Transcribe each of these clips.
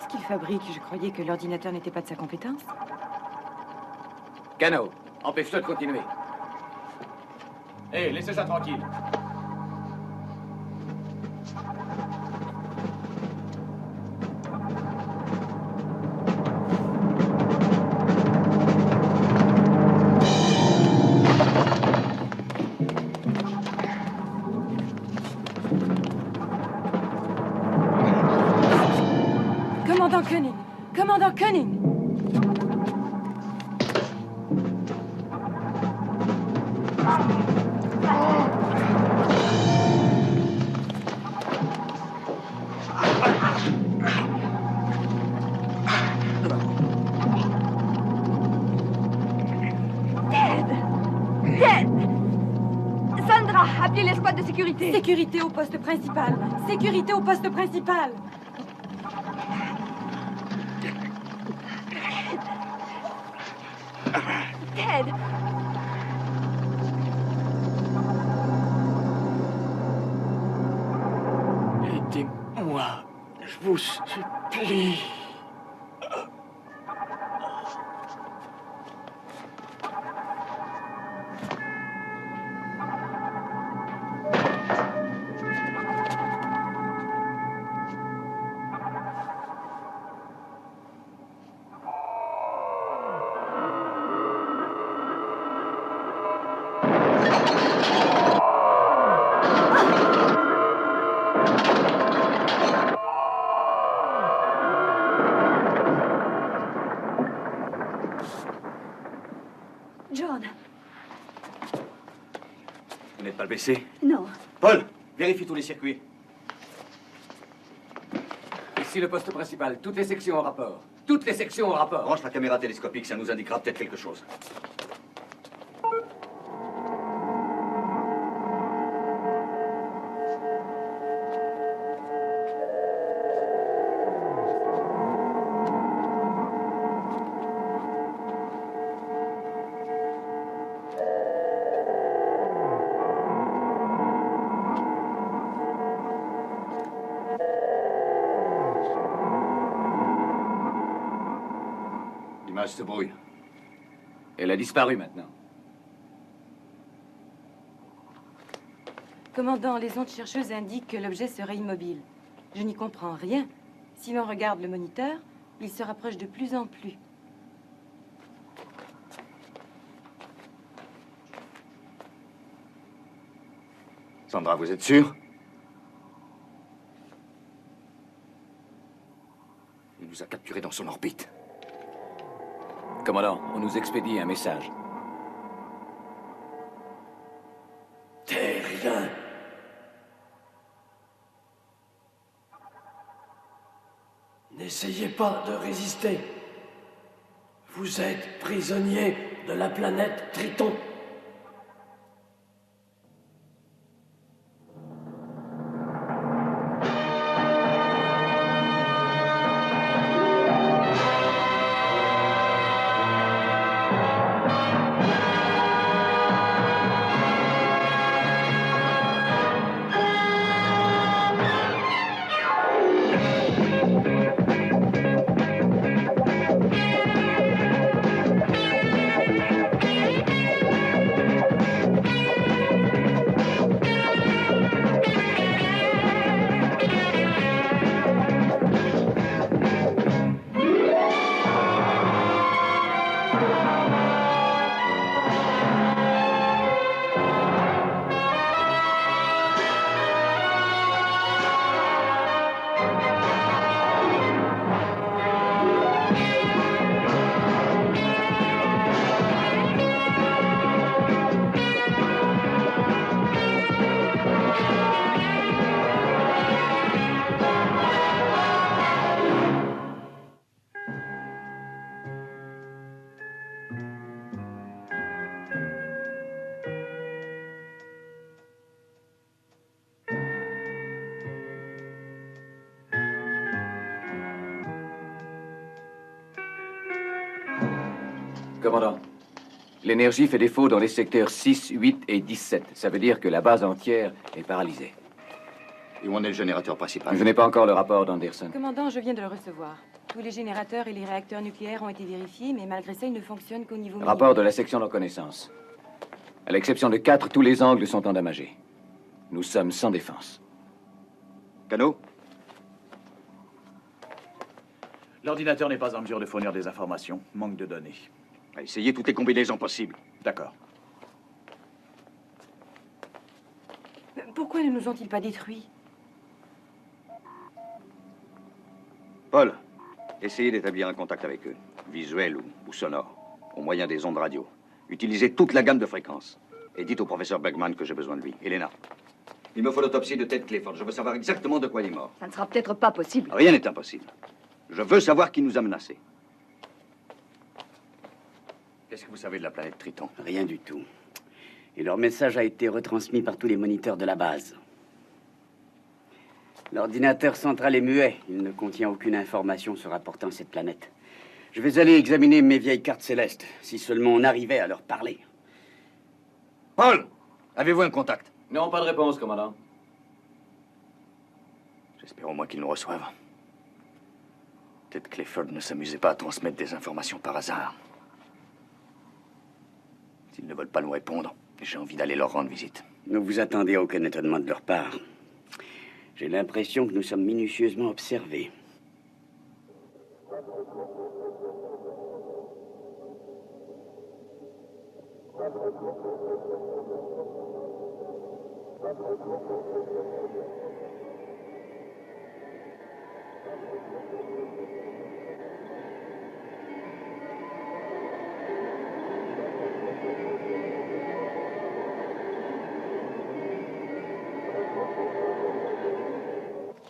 Qu'est-ce qu'il fabrique? Je croyais que l'ordinateur n'était pas de sa compétence. Cano, empêche-toi de continuer. Hé, laissez ça tranquille. Commandant Koenig! Commandant Koenig! Sandra, appelez l'escouade de sécurité. Sécurité au poste principal! Sécurité au poste principal! Ted! Aidez-moi, je vous supplie. John. Vous n'êtes pas blessé? Non. Paul, vérifie tous les circuits. Ici le poste principal. Toutes les sections au rapport. Toutes les sections au rapport. Branche la caméra télescopique, ça nous indiquera peut-être quelque chose. L'image se brouille. Elle a disparu maintenant. Commandant, les ondes chercheuses indiquent que l'objet serait immobile. Je n'y comprends rien. Si l'on regarde le moniteur, il se rapproche de plus en plus. Sandra, vous êtes sûre? Il nous a capturés dans son orbite. Commandant, on nous expédie un message. Terrien. N'essayez pas de résister. Vous êtes prisonnier de la planète Triton. Commandant, l'énergie fait défaut dans les secteurs 6, 8 et 17. Ça veut dire que la base entière est paralysée. Et où en est le générateur principal? Je n'ai pas encore le rapport d'Anderson. Commandant, je viens de le recevoir. Tous les générateurs et les réacteurs nucléaires ont été vérifiés, mais malgré ça, ils ne fonctionnent qu'au niveau Rapport de minimum. la section de reconnaissance. À l'exception de 4, tous les angles sont endommagés. Nous sommes sans défense. Cano? L'ordinateur n'est pas en mesure de fournir des informations. Manque de données. Essayez toutes les combinaisons possibles. D'accord. Pourquoi ne nous ont-ils pas détruits? Paul, essayez d'établir un contact avec eux, visuel ou sonore, au moyen des ondes radio. Utilisez toute la gamme de fréquences. Et dites au professeur Bergman que j'ai besoin de lui. Elena, il me faut l'autopsie de Ted Clifford. Je veux savoir exactement de quoi il est mort. Ça ne sera peut-être pas possible. Rien n'est impossible. Je veux savoir qui nous a menacés. Qu'est-ce que vous savez de la planète Triton? Rien du tout. Et leur message a été retransmis par tous les moniteurs de la base. L'ordinateur central est muet. Il ne contient aucune information se rapportant à cette planète. Je vais aller examiner mes vieilles cartes célestes, si seulement on arrivait à leur parler. Paul, avez-vous un contact? Non, pas de réponse, commandant. J'espère au moins qu'ils nous reçoivent. Ted Clifford ne s'amusait pas à transmettre des informations par hasard. S'ils ne veulent pas nous répondre, j'ai envie d'aller leur rendre visite. Ne vous attendez à aucun étonnement de leur part. J'ai l'impression que nous sommes minutieusement observés.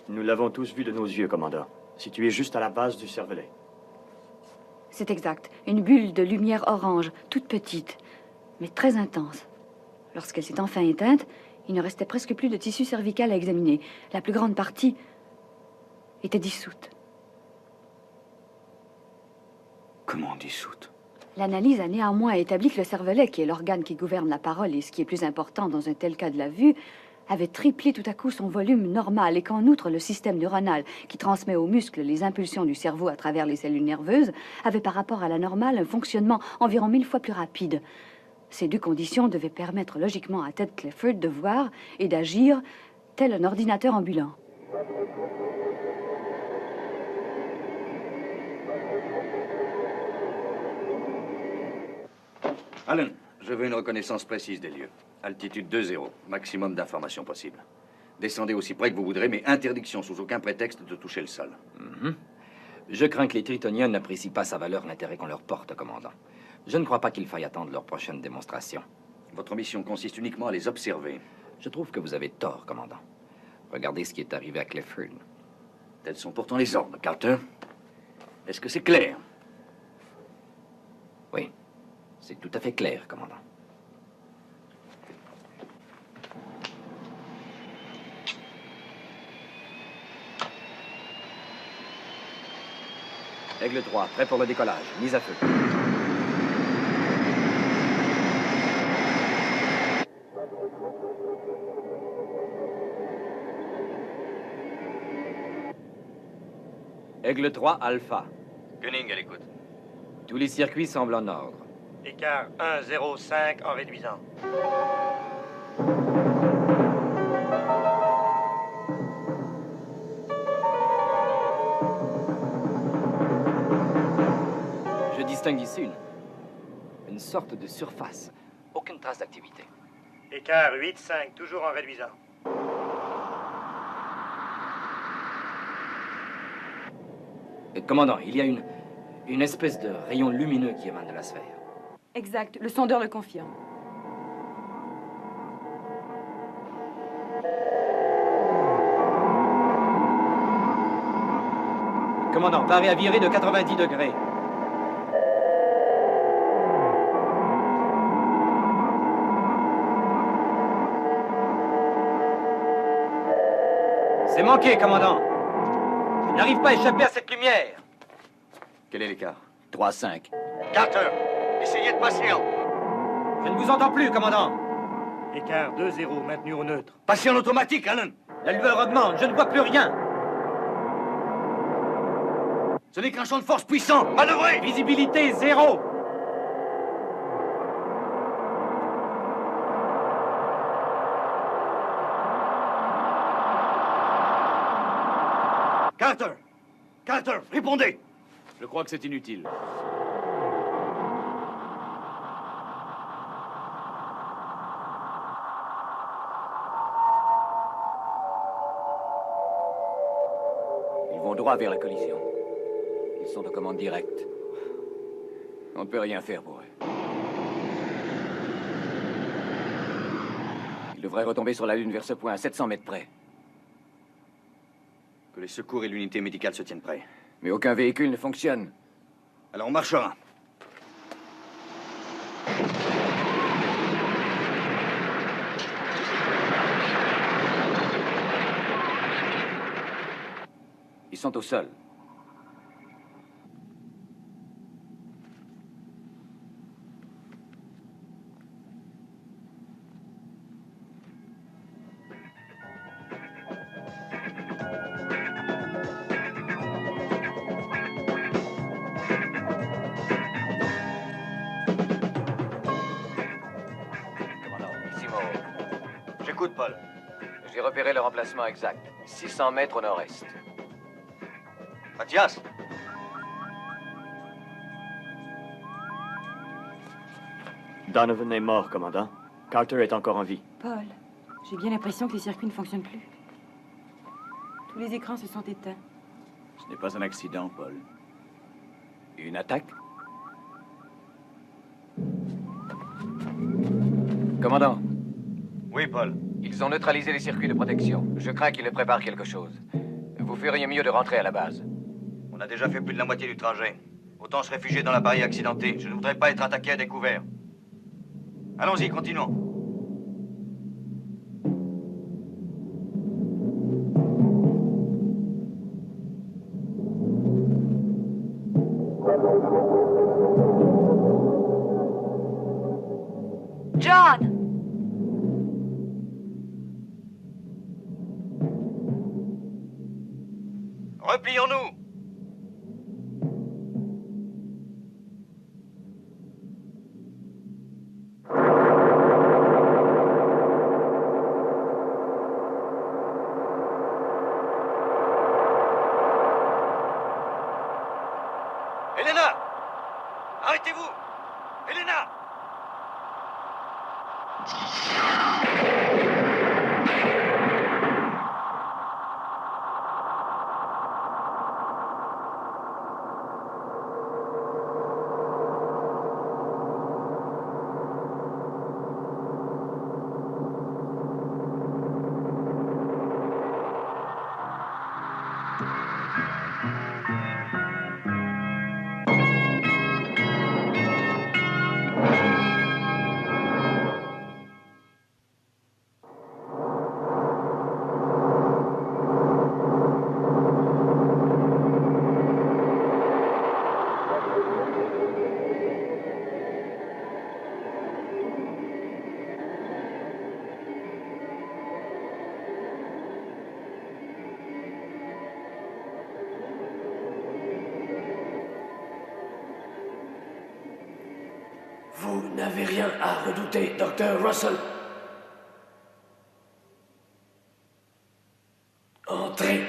Nous l'avons tous vu de nos yeux, commandant. Situé juste à la base du cervelet. C'est exact. Une bulle de lumière orange, toute petite, mais très intense. Lorsqu'elle s'est enfin éteinte, il ne restait presque plus de tissu cervical à examiner. La plus grande partie était dissoute. Comment dissoute? L'analyse a néanmoins établi que le cervelet, qui est l'organe qui gouverne la parole et ce qui est plus important dans un tel cas de la vue, avait triplé tout à coup son volume normal et qu'en outre, le système neuronal qui transmet aux muscles les impulsions du cerveau à travers les cellules nerveuses avait par rapport à la normale un fonctionnement environ 1000 fois plus rapide. Ces deux conditions devaient permettre logiquement à Ted Clifford de voir et d'agir tel un ordinateur ambulant. Alan, je veux une reconnaissance précise des lieux. Altitude 2-0, maximum d'informations possibles. Descendez aussi près que vous voudrez, mais interdiction sous aucun prétexte de toucher le sol. Je crains que les Tritoniens n'apprécient pas sa valeur l'intérêt qu'on leur porte, commandant. Je ne crois pas qu'il faille attendre leur prochaine démonstration. Votre mission consiste uniquement à les observer. Je trouve que vous avez tort, commandant. Regardez ce qui est arrivé à Clifford. Tels sont pourtant les ordres, Carter. Est-ce que c'est clair? Oui, c'est tout à fait clair, commandant. Aigle 3, prêt pour le décollage. Mise à feu. Aigle 3, Alpha. Gunning à l'écoute. Tous les circuits semblent en ordre. Écart 1,05 en réduisant. Je distingue ici une sorte de surface. Aucune trace d'activité. Écart 8,5, toujours en réduisant. Commandant, il y a une espèce de rayon lumineux qui émane de la sphère. Exact, le sondeur le confirme. Commandant, paré à virer de 90 degrés. C'est manqué, commandant. Je n'arrive pas à échapper à cette lumière. Quel est l'écart? 3-5. Carter, essayez de passer en... Je ne vous entends plus, commandant. Écart 2,0, maintenu au neutre. Passez en automatique, Alan. La lueur augmente, je ne vois plus rien. Ce n'est qu'un champ de force puissant. Manœuvrez! Visibilité zéro. Carter! Carter, répondez! Je crois que c'est inutile. Ils vont droit vers la collision. Ils sont de commande directe. On ne peut rien faire pour eux. Ils devraient retomber sur la Lune vers ce point, à 700 mètres près. Que les secours et l'unité médicale se tiennent prêts. Mais aucun véhicule ne fonctionne. Alors on marchera. Ils sont au sol. J'écoute, Paul. J'ai repéré leur emplacement exact. 600 mètres au nord-est. Mathias! Donovan est mort, commandant. Carter est encore en vie. Paul, j'ai bien l'impression que les circuits ne fonctionnent plus. Tous les écrans se sont éteints. Ce n'est pas un accident, Paul. Une attaque? Commandant, Oui, Paul. ils ont neutralisé les circuits de protection. Je crains qu'ils ne préparent quelque chose. Vous feriez mieux de rentrer à la base. On a déjà fait plus de la moitié du trajet. Autant se réfugier dans l'appareil accidenté. Je ne voudrais pas être attaqué à découvert. Allons-y, continuons. John! Replions-nous! Elena! Arrêtez-vous! Elena! Vous n'avez rien à redouter, Dr. Russell. Entrez.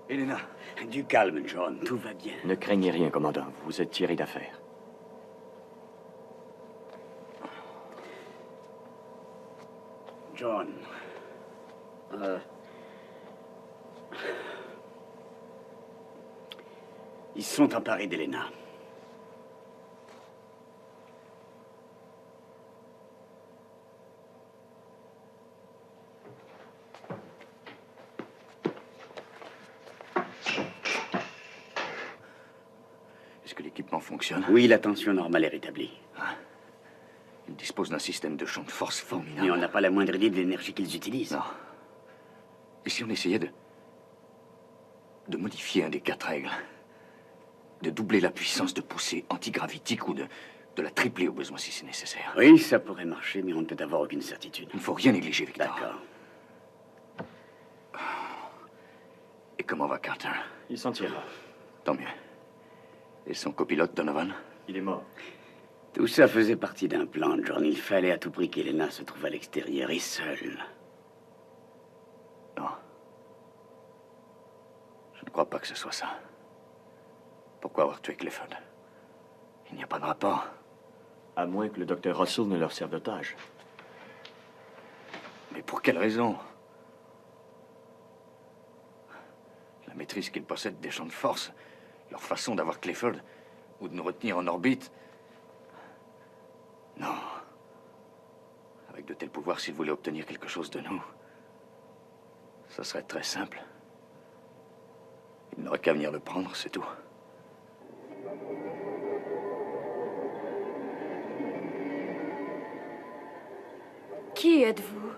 Elena. Du calme, John. Tout va bien. Ne craignez rien, commandant. Vous êtes tiré d'affaire. John. Ils se sont emparés d'Elena. Est-ce que l'équipement fonctionne? Oui, la tension normale est rétablie. Ils disposent d'un système de champ de force formidable. Mais on n'a pas la moindre idée de l'énergie qu'ils utilisent. Non. Et si on essayait de modifier un des 4 règles? De doubler la puissance de poussée antigravitique ou de la tripler au besoin si c'est nécessaire? Oui, ça pourrait marcher, mais on ne peut avoir aucune certitude. Il ne faut rien négliger, Victor. D'accord. Et comment va Carter? Il s'en tirera. Tant mieux. Et son copilote, Donovan? Il est mort. Tout ça faisait partie d'un plan, John. Il fallait à tout prix qu'Elena se trouve à l'extérieur et seule. Non. Je ne crois pas que ce soit ça. Pourquoi avoir tué Clifford? Il n'y a pas de rapport. À moins que le docteur Russell ne leur serve d'otage. Mais pour quelle raison? La maîtrise qu'ils possèdent des champs de force, leur façon d'avoir Clifford, ou de nous retenir en orbite. Non. Avec de tels pouvoirs, s'ils voulaient obtenir quelque chose de nous, ça serait très simple. Ils n'auraient qu'à venir le prendre, c'est tout. Qui êtes-vous?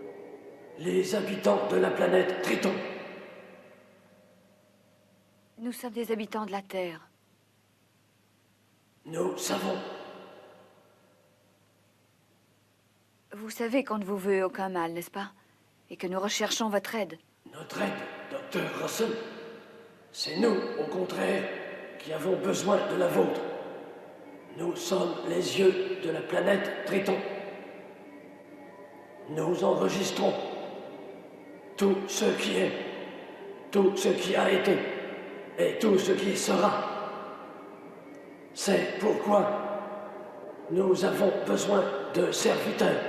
Les habitants de la planète Triton. Nous sommes des habitants de la Terre. Nous savons. Vous savez qu'on ne vous veut aucun mal, n'est-ce pas? Et que nous recherchons votre aide. Notre aide, Dr. Russell. C'est nous, au contraire, qui avons besoin de la vôtre. Nous sommes les yeux de la planète Triton. Nous enregistrons tout ce qui est, tout ce qui a été et tout ce qui sera. C'est pourquoi nous avons besoin de serviteurs.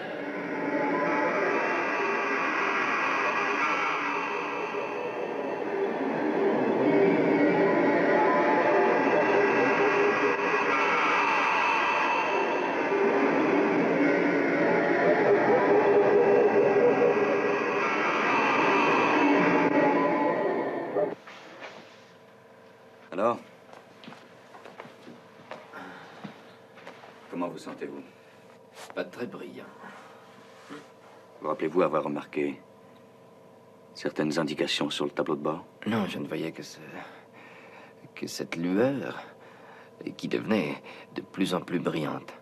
Alors? Comment vous sentez-vous? Pas très brillant. Vous rappelez-vous avoir remarqué certaines indications sur le tableau de bord? Non, je ne voyais que cette lueur qui devenait de plus en plus brillante.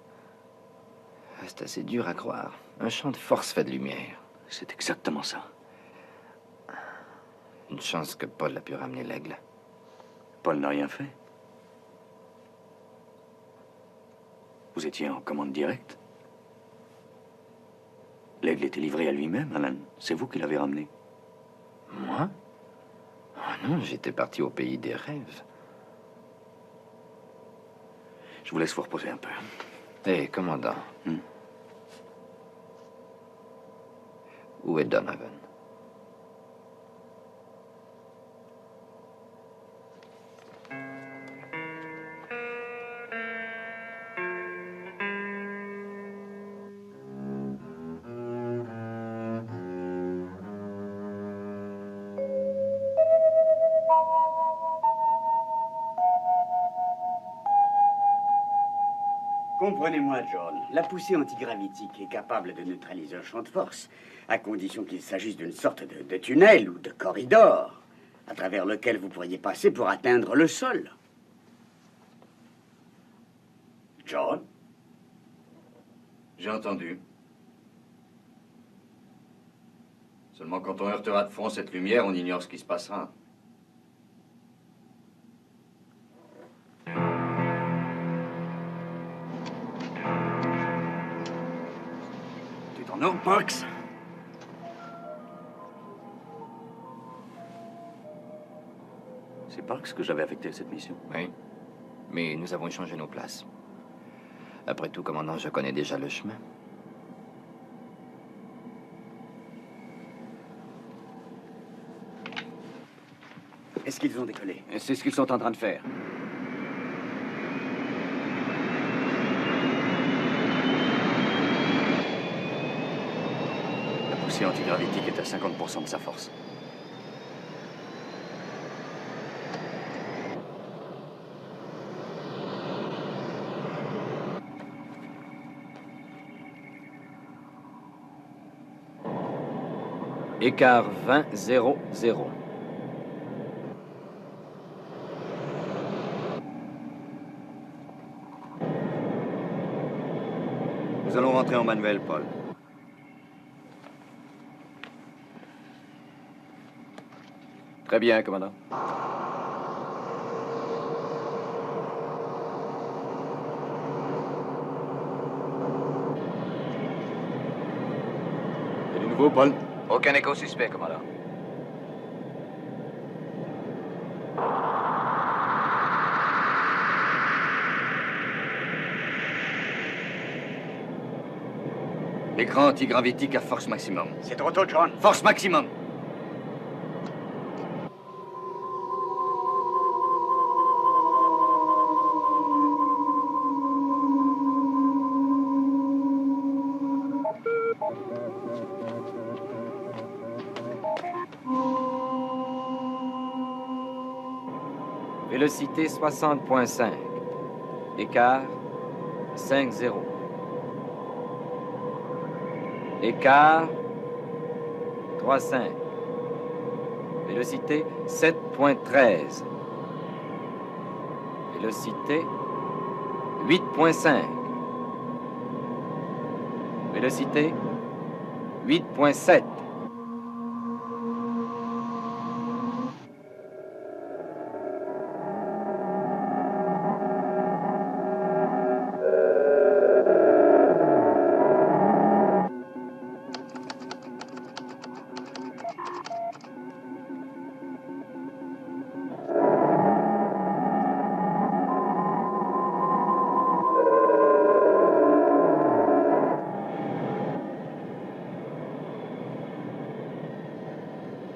C'est assez dur à croire. Un champ de force fait de lumière. C'est exactement ça. Une chance que Paul a pu ramener l'aigle. Paul n'a rien fait. Vous étiez en commande directe. L'aigle était livré à lui-même, Alan. C'est vous qui l'avez ramené. Moi? Oh non, j'étais parti au pays des rêves. Je vous laisse vous reposer un peu. Hé, commandant. Où est Donovan? Comprenez-moi, John. La poussée antigravitique est capable de neutraliser un champ de force, à condition qu'il s'agisse d'une sorte de tunnel ou de corridor, à travers lequel vous pourriez passer pour atteindre le sol. John? J'ai entendu. Seulement quand on heurtera de front cette lumière, on ignore ce qui se passera. Tu t'en ordre, Parks? C'est Parks que j'avais affecté à cette mission. Oui. Mais nous avons échangé nos places. Après tout, commandant, je connais déjà le chemin. Est-ce qu'ils ont décollé? C'est ce qu'ils sont en train de faire. La poussée antigravitique est à 50% de sa force. Écart 20-0-0. Nous allons rentrer en manuel, Paul. Très bien, commandant. Et du nouveau, Paul? Aucun écho suspect, commandant. Écran antigravitique à force maximum. C'est trop tôt, John. Force maximum! Vélocité 60.5. Écart 5-0. Écart 3-5. Vélocité 7.13. Vélocité 8.5. Vélocité 8.7.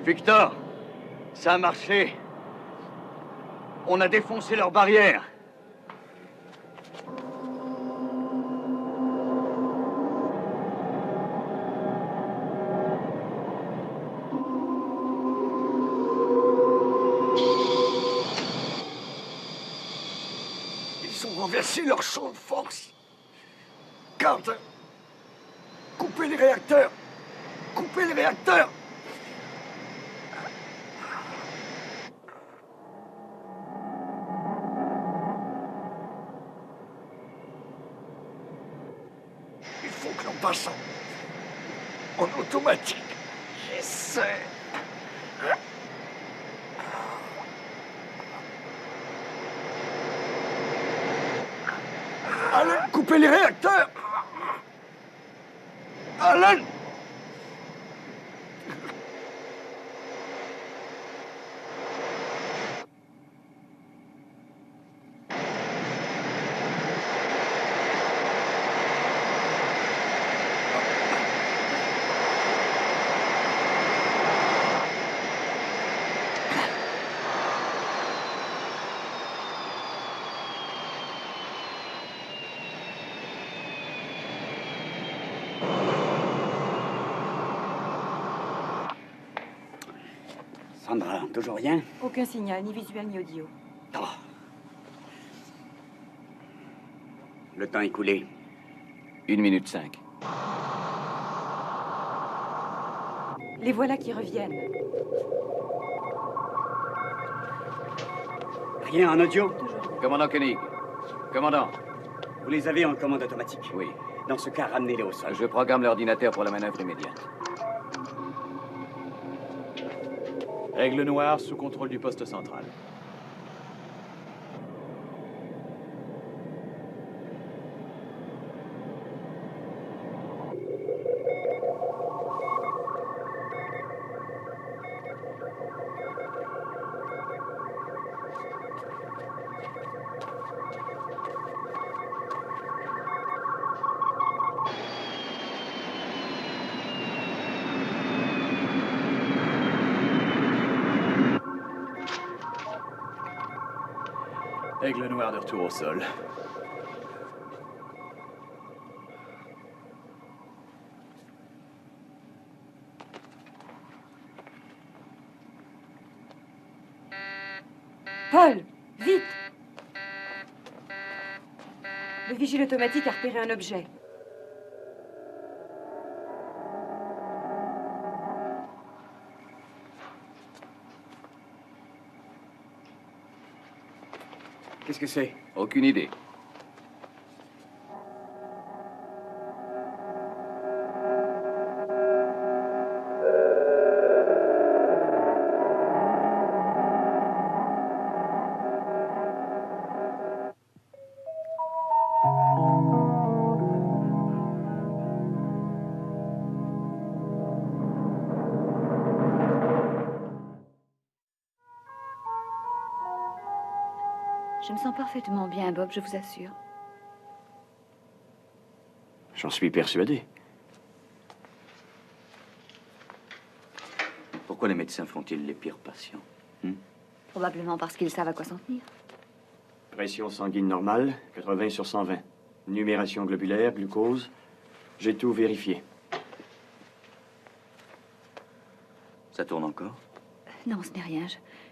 Victor, ça a marché. On a défoncé leur barrière. Ils ont renversé leur champ de force. Carter, coupez les réacteurs. Coupez les réacteurs. Il faut que l'on passe en automatique. J'essaie. Alan, coupez les réacteurs. Alan. Sandra, toujours rien? Aucun signal, ni visuel ni audio. Oh. Le temps écoulé. 1 minute 5. Les voilà qui reviennent. Rien en audio? Commandant Koenig. Commandant. Vous les avez en commande automatique? Oui. Dans ce cas, ramenez-les au sol. Je programme l'ordinateur pour la manœuvre immédiate. Aigle noir sous contrôle du poste central. Aigle noir de retour au sol. Paul, vite! Le vigile automatique a repéré un objet. Qu'est-ce que c'est? Aucune idée. me sens parfaitement bien, Bob, je vous assure. J'en suis persuadé. Pourquoi les médecins font-ils les pires patients? Probablement parce qu'ils savent à quoi s'en tenir. Pression sanguine normale, 80 sur 120. Numération globulaire, glucose. J'ai tout vérifié. Ça tourne encore? Non, ce n'est rien.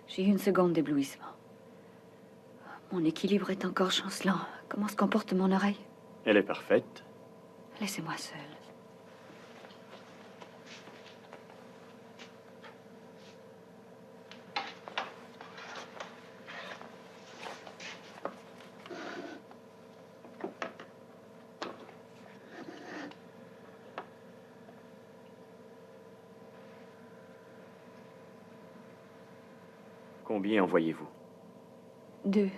J'ai eu une seconde d'éblouissement. Mon équilibre est encore chancelant. Comment se comporte mon oreille? Elle est parfaite. Laissez-moi seule. Combien envoyez-vous? 2.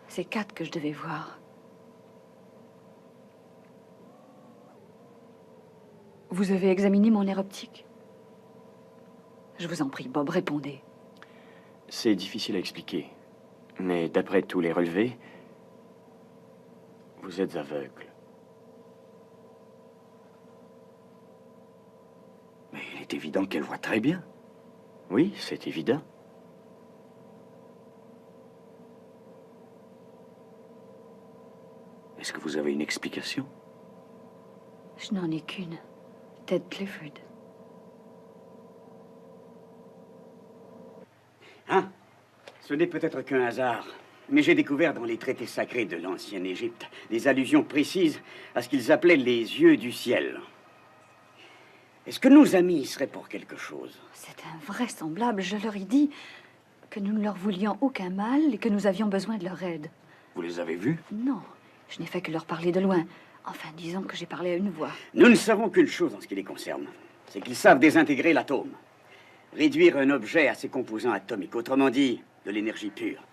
C'est 4 que je devais voir. Vous avez examiné mon nerf optique? Je vous en prie, Bob, répondez. C'est difficile à expliquer. Mais d'après tous les relevés, vous êtes aveugle. Mais il est évident qu'elle voit très bien. Oui, c'est évident. Est-ce que vous avez une explication? Je n'en ai qu'une. Ted Clifford. Hein? Ce n'est peut-être qu'un hasard, mais j'ai découvert dans les traités sacrés de l'ancienne Égypte des allusions précises à ce qu'ils appelaient les yeux du ciel. Est-ce que nos amis y seraient pour quelque chose? C'est invraisemblable. Je leur ai dit que nous ne leur voulions aucun mal et que nous avions besoin de leur aide. Vous les avez vus? Non, je n'ai fait que leur parler de loin. Enfin, disons que j'ai parlé à une voix. Nous ne savons qu'une chose en ce qui les concerne. C'est qu'ils savent désintégrer l'atome. Réduire un objet à ses composants atomiques, autrement dit, de l'énergie pure.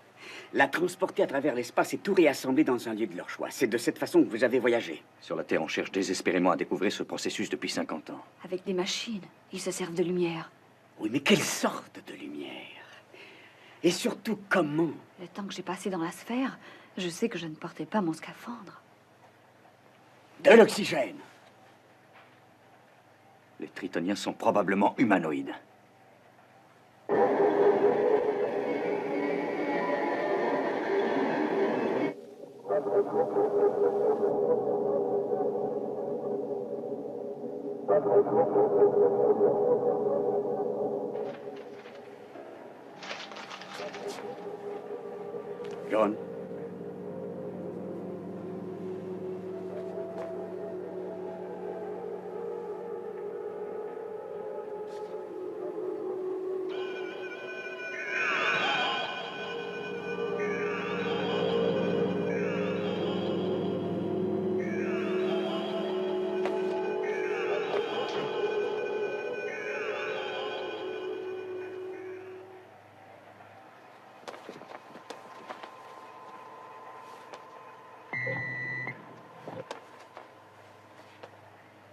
La transporter à travers l'espace et tout réassembler dans un lieu de leur choix. C'est de cette façon que vous avez voyagé. Sur la Terre, on cherche désespérément à découvrir ce processus depuis 50 ans. Avec des machines, ils se servent de lumière. Oui, mais quelle sorte de lumière? Et surtout, comment? Le temps que j'ai passé dans la sphère, je sais que je ne portais pas mon scaphandre. De l'oxygène. Les Tritoniens sont probablement humanoïdes. John.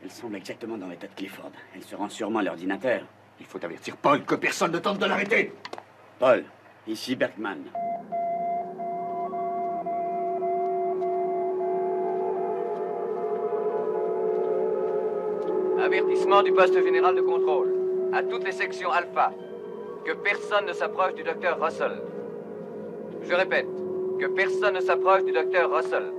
Elle semble exactement dans l'état de Clifford. Elle se rend sûrement à l'ordinateur. Il faut avertir Paul que personne ne tente de l'arrêter. Paul, ici Bergman. Avertissement du poste général de contrôle. À toutes les sections Alpha. Que personne ne s'approche du docteur Russell. Je répète, que personne ne s'approche du docteur Russell.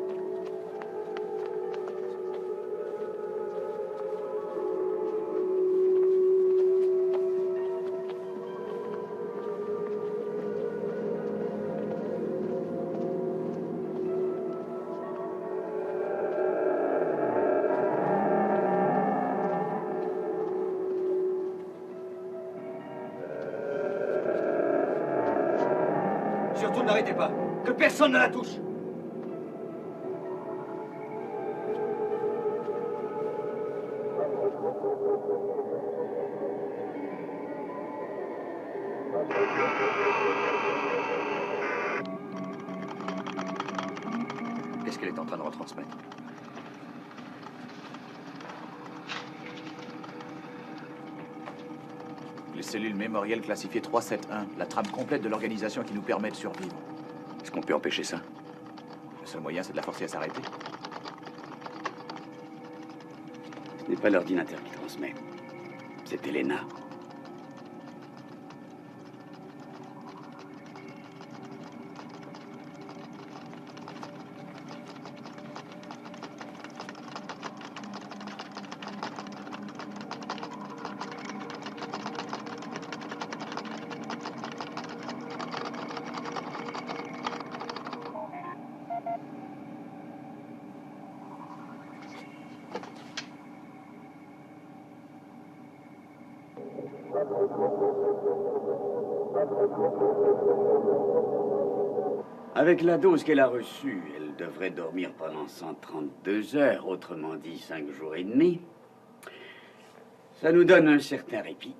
Surtout n'arrêtez pas. Que personne ne la touche. Qu'est-ce qu'elle est en train de retransmettre? cellule mémorielle classifiée 371, la trame complète de l'organisation qui nous permet de survivre. Est-ce qu'on peut empêcher ça? Le seul moyen, c'est de la forcer à s'arrêter. Ce n'est pas l'ordinateur qui transmet. C'est Elena. Avec la dose qu'elle a reçue, elle devrait dormir pendant 132 heures, autrement dit 5 jours et demi. Ça nous donne un certain répit.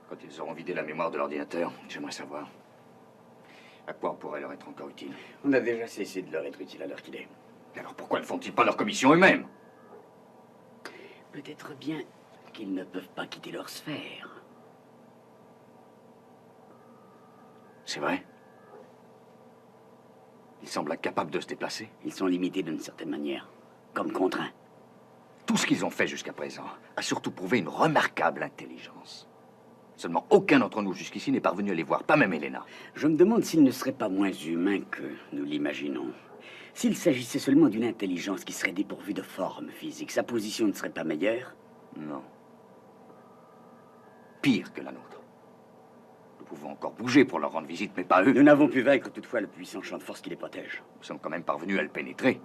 Quand ils auront vidé la mémoire de l'ordinateur, j'aimerais savoir à quoi on pourrait leur être encore utile. On a déjà cessé de leur être utile à l'heure qu'il est. Alors pourquoi ne font-ils pas leur commission eux-mêmes? Peut-être bien qu'ils ne peuvent pas quitter leur sphère. C'est vrai? Ils semblent incapables de se déplacer. Ils sont limités d'une certaine manière, comme contraints. Tout ce qu'ils ont fait jusqu'à présent a surtout prouvé une remarquable intelligence. Seulement aucun d'entre nous jusqu'ici n'est parvenu à les voir, pas même Elena. Je me demande s'ils ne seraient pas moins humains que nous l'imaginons. S'il s'agissait seulement d'une intelligence qui serait dépourvue de forme physique, sa position ne serait pas meilleure? Non. Pire que la nôtre. Nous pouvons encore bouger pour leur rendre visite, mais pas eux. Nous n'avons pu vaincre toutefois le puissant champ de force qui les protège. Nous sommes quand même parvenus à le pénétrer.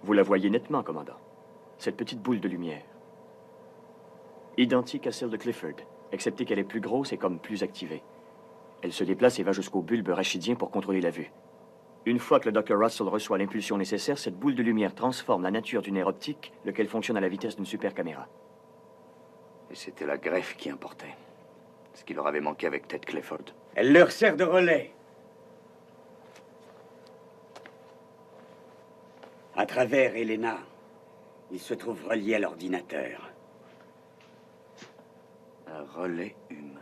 Vous la voyez nettement, commandant. Cette petite boule de lumière. Identique à celle de Clifford, excepté qu'elle est plus grosse et comme plus activée. Elle se déplace et va jusqu'au bulbe rachidien pour contrôler la vue. Une fois que le Dr. Russell reçoit l'impulsion nécessaire, cette boule de lumière transforme la nature du nerf optique, lequel fonctionne à la vitesse d'une super caméra. Et c'était la greffe qui importait. Ce qui leur avait manqué avec Ted Clifford. Elle leur sert de relais. À travers Elena, ils se trouvent reliés à l'ordinateur. Un relais humain.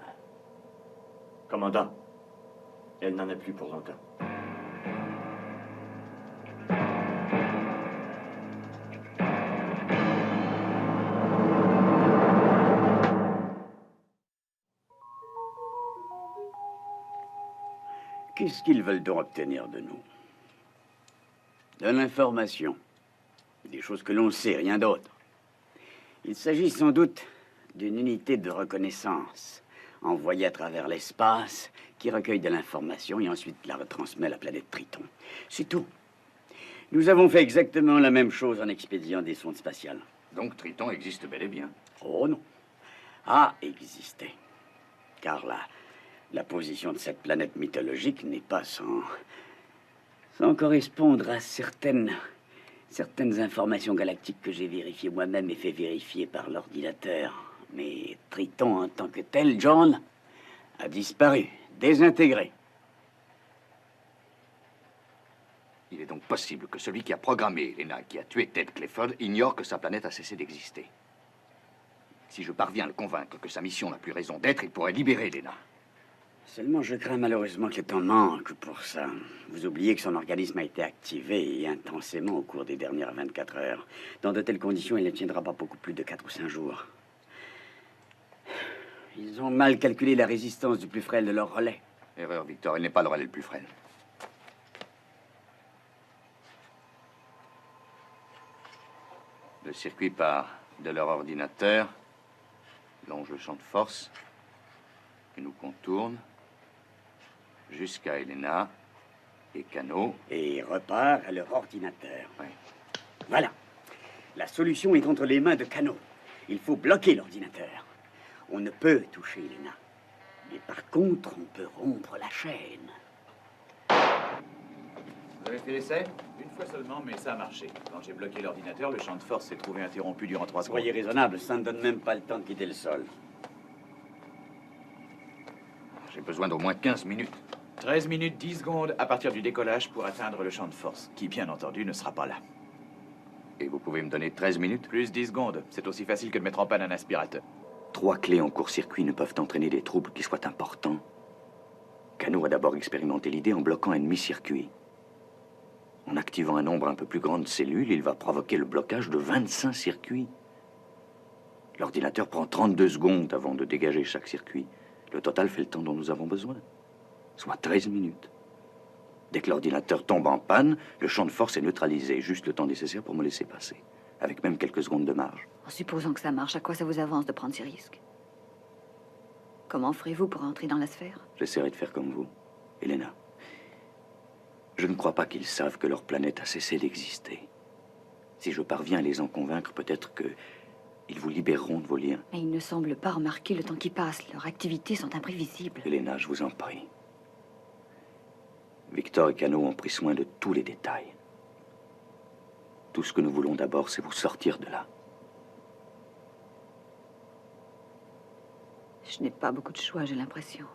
Commandant, elle n'en a plus pour longtemps. Qu'est-ce qu'ils veulent donc obtenir de nous? De l'information. Des choses que l'on sait, rien d'autre. Il s'agit sans doute d'une unité de reconnaissance envoyée à travers l'espace qui recueille de l'information et ensuite la retransmet à la planète Triton. C'est tout. Nous avons fait exactement la même chose en expédiant des sondes spatiales. Donc Triton existe bel et bien. Oh non. A existé. Car la position de cette planète mythologique n'est pas sans correspondre à certaines informations galactiques que j'ai vérifiées moi-même et fait vérifier par l'ordinateur. Mais Triton en tant que tel, John, a disparu, désintégré. Il est donc possible que celui qui a programmé Elena, qui a tué Ted Clifford, ignore que sa planète a cessé d'exister. Si je parviens à le convaincre que sa mission n'a plus raison d'être, il pourrait libérer Elena. Seulement, je crains malheureusement que le temps manque pour ça. Vous oubliez que son organisme a été activé et intensément au cours des dernières 24 heures. Dans de telles conditions, il ne tiendra pas beaucoup plus de 4 ou 5 jours. Ils ont mal calculé la résistance du plus frêle de leur relais. Erreur, Victor. Il n'est pas le relais le plus frêle. Le circuit part de leur ordinateur, longe le champ de force, et nous contourne jusqu'à Elena et Cano. Et repart à leur ordinateur. Oui. Voilà. La solution est entre les mains de Cano. Il faut bloquer l'ordinateur. On ne peut toucher Elena. Mais par contre, on peut rompre la chaîne. Vous avez fait l'essai? Une fois seulement, mais ça a marché. Quand j'ai bloqué l'ordinateur, le champ de force s'est trouvé interrompu durant 3 secondes. Soyez raisonnable, ça ne donne même pas le temps de quitter le sol. J'ai besoin d'au moins 15 minutes. 13 minutes 10 secondes à partir du décollage pour atteindre le champ de force, qui, bien entendu, ne sera pas là. Et vous pouvez me donner 13 minutes? Plus 10 secondes. C'est aussi facile que de mettre en panne un aspirateur. 3 clés en court-circuit ne peuvent entraîner des troubles qui soient importants. Cano a d'abord expérimenté l'idée en bloquant un demi-circuit. En activant un nombre un peu plus grand de cellules, il va provoquer le blocage de 25 circuits. L'ordinateur prend 32 secondes avant de dégager chaque circuit. Le total fait le temps dont nous avons besoin, soit 13 minutes. Dès que l'ordinateur tombe en panne, le champ de force est neutralisé, juste le temps nécessaire pour me laisser passer, avec même quelques secondes de marge. En supposant que ça marche, à quoi ça vous avance de prendre ces risques? Comment ferez-vous pour entrer dans la sphère? J'essaierai de faire comme vous, Elena. Je ne crois pas qu'ils savent que leur planète a cessé d'exister. Si je parviens à les en convaincre, peut-être que ils vous libéreront de vos liens. Mais ils ne semblent pas remarquer le temps qui passe. Leurs activités sont imprévisibles. Elena, je vous en prie. Victor et Cano ont pris soin de tous les détails. Tout ce que nous voulons d'abord, c'est vous sortir de là. Je n'ai pas beaucoup de choix, j'ai l'impression.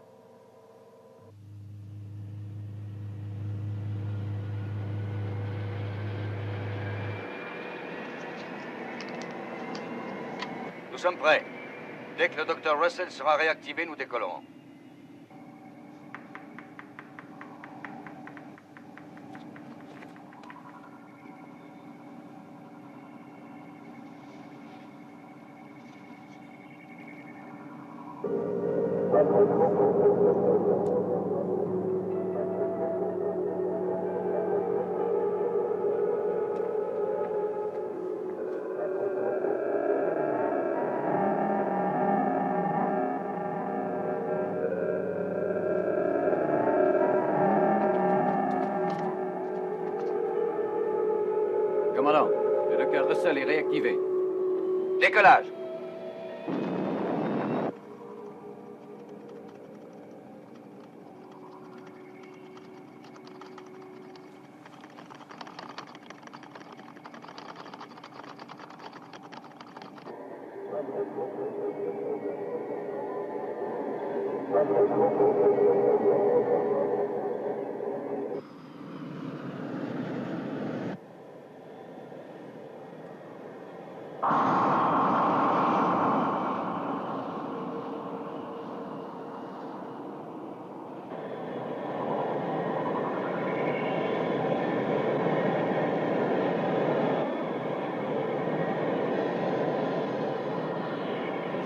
Nous sommes prêts. Dès que le docteur Russell sera réactivé, nous décollerons. Commandant, le docteur Russell est réactivé. Décollage.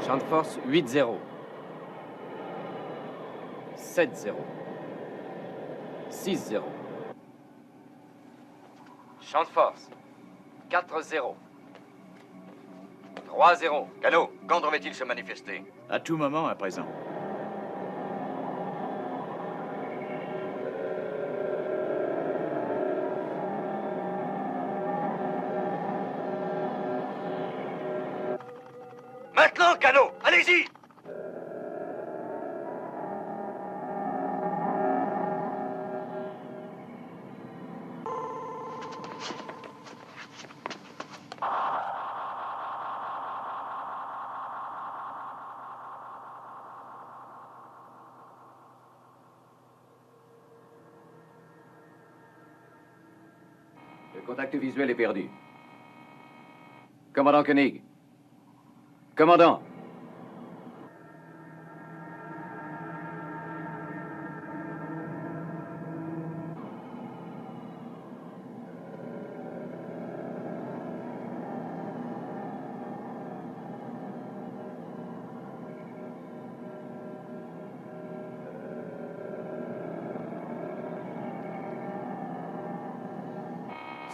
Champ de force 8-0. 7-0. 6-0. Champ de force 4-0. 3-0. Cano, quand devrait-il se manifester? À tout moment à présent. Maintenant, Cano, allez-y! Le contact visuel est perdu. Commandant Koenig. Commandant.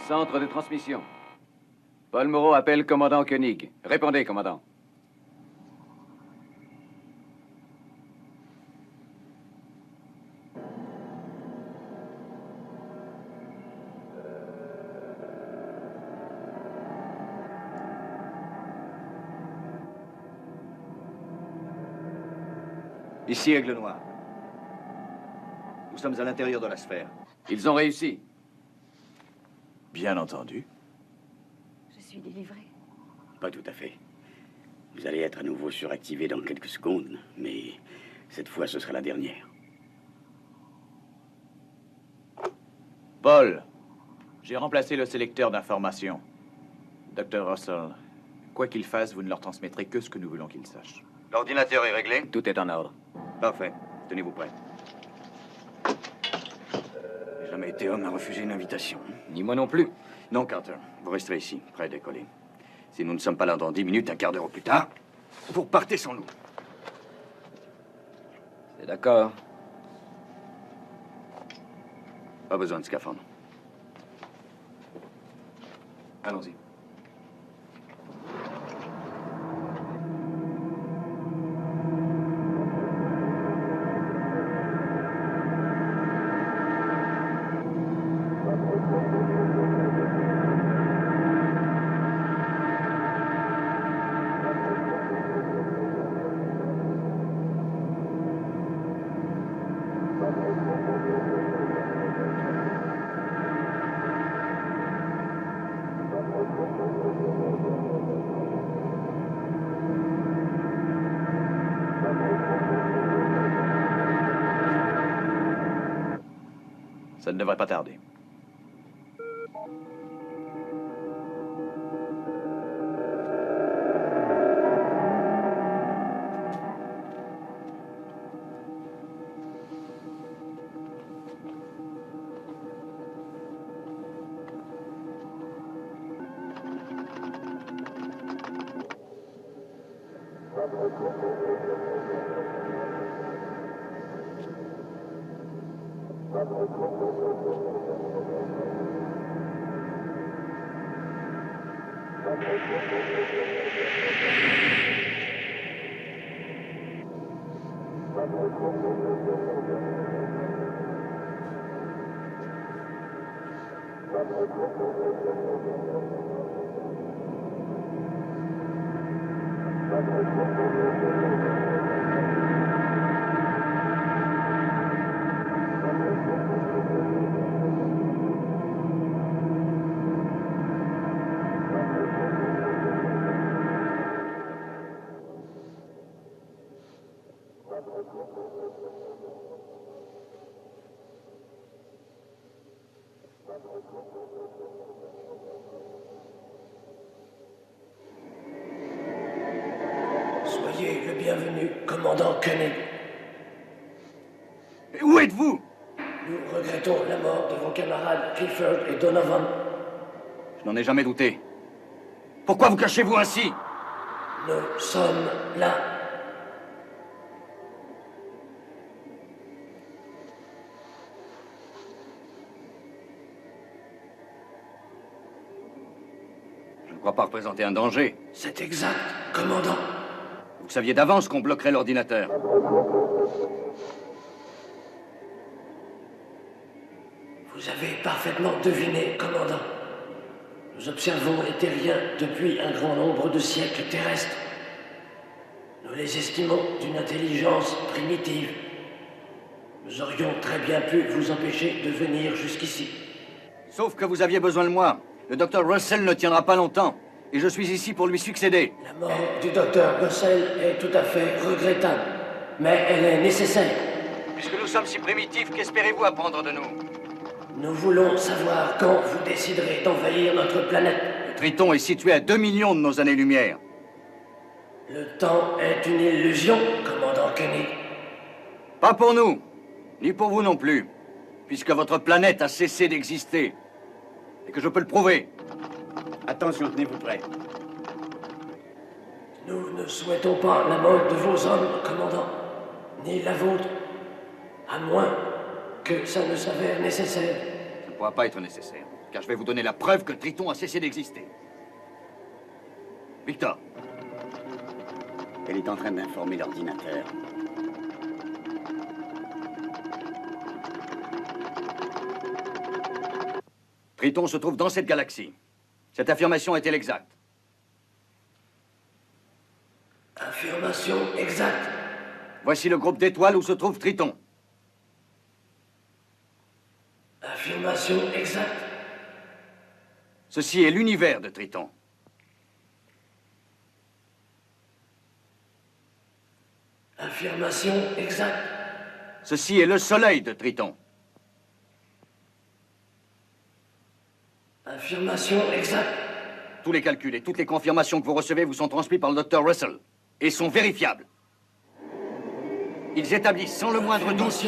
Centre de transmission. Paul Moreau appelle commandant Koenig. Répondez, commandant. Ici, Aigle Noir. Nous sommes à l'intérieur de la sphère. Ils ont réussi. Bien entendu. Je suis délivré. Pas tout à fait. Vous allez être à nouveau suractivé dans quelques secondes, mais cette fois, ce sera la dernière. Paul, j'ai remplacé le sélecteur d'information. Dr. Russell, quoi qu'il fasse, vous ne leur transmettrez que ce que nous voulons qu'ils sachent. L'ordinateur est réglé? Tout est en ordre. Parfait. Tenez-vous prêts. J'ai jamais été homme à refuser une invitation. Ni moi non plus. Non, Carter. Vous resterez ici, prêt à décoller. Si nous ne sommes pas là dans 10 minutes, un quart d'heure au plus tard, vous repartez sans nous. C'est d'accord. Pas besoin de scaphandre. Allons-y. Ça ne devrait pas tarder. Soyez le bienvenu, commandant Koenig. Et où êtes-vous? Nous regrettons la mort de vos camarades Clifford et Donovan. Je n'en ai jamais douté. Pourquoi vous cachez-vous ainsi? Nous sommes là. Je ne crois pas représenter un danger. C'est exact, commandant. Vous saviez d'avance qu'on bloquerait l'ordinateur. Vous avez parfaitement deviné, commandant. Nous observons les terriens depuis un grand nombre de siècles terrestres. Nous les estimons d'une intelligence primitive. Nous aurions très bien pu vous empêcher de venir jusqu'ici. Sauf que vous aviez besoin de moi. Le docteur Russell ne tiendra pas longtemps. Et je suis ici pour lui succéder. La mort du docteur Russell est tout à fait regrettable. Mais elle est nécessaire. Puisque nous sommes si primitifs, qu'espérez-vous apprendre de nous? Nous voulons savoir quand vous déciderez d'envahir notre planète. Le Triton est situé à 2 millions de nos années-lumière. Le temps est une illusion, commandant Koenig. Pas pour nous, ni pour vous non plus, puisque votre planète a cessé d'exister. Et que je peux le prouver. Attention, tenez-vous prêts. Nous ne souhaitons pas la mort de vos hommes, commandant, ni la vôtre, à moins que ça ne s'avère nécessaire. Ça ne pourra pas être nécessaire, car je vais vous donner la preuve que Triton a cessé d'exister. Victor. Elle est en train d'informer l'ordinateur. Triton se trouve dans cette galaxie. Cette affirmation est-elle exacte? Affirmation exacte. Voici le groupe d'étoiles où se trouve Triton. Affirmation exacte. Ceci est l'univers de Triton. Affirmation exacte. Ceci est le soleil de Triton. Affirmation exacte. Tous les calculs et toutes les confirmations que vous recevez vous sont transmis par le docteur Russell et sont vérifiables. Ils établissent sans le moindre doute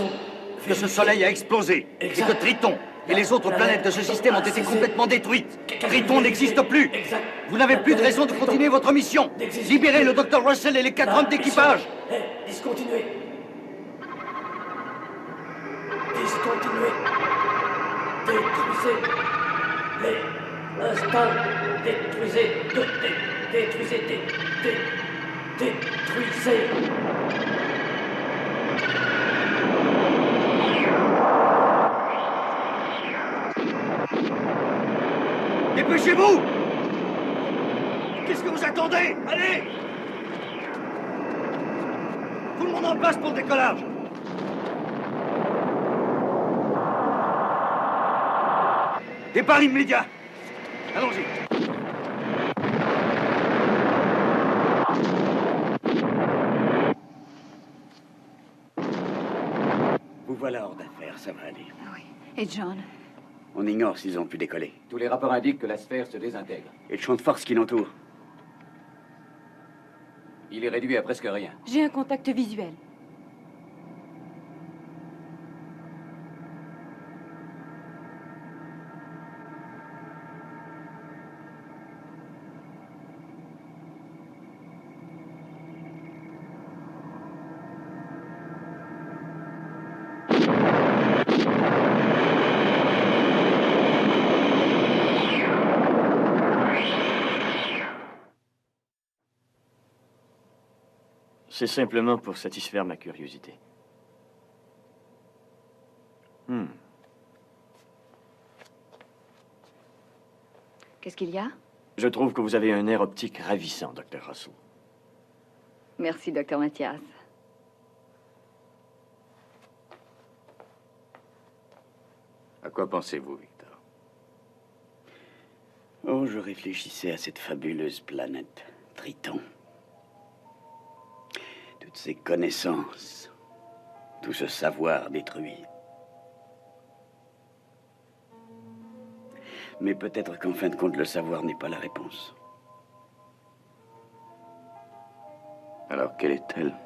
que ce soleil a explosé et que Triton et les autres planètes de ce système ont été complètement détruites. Triton n'existe plus. Vous n'avez plus de raison de continuer votre mission. Libérez le Dr. Russell et les 4 hommes d'équipage. Discontinuez. Discontinuez. Détruisez les instants. Détruisez. Détruisez. Détruisez. Dépêchez-vous! Qu'est-ce que vous attendez? Allez! Tout le monde en place pour le décollage! Départ immédiat! Allons-y! Vous voilà hors d'affaire, ça va aller. Oui. Et John? On ignore s'ils ont pu décoller. Tous les rapports indiquent que la sphère se désintègre. Et le champ de force qui l'entoure. Il est réduit à presque rien. J'ai un contact visuel. C'est simplement pour satisfaire ma curiosité. Qu'est-ce qu'il y a? Je trouve que vous avez un air optique ravissant, Dr. Russell. Merci, Dr. Mathias. À quoi pensez-vous, Victor? Oh, je réfléchissais à cette fabuleuse planète, Triton. Toutes ces connaissances, tout ce savoir détruit. Mais peut-être qu'en fin de compte, le savoir n'est pas la réponse. Alors, quelle est-elle?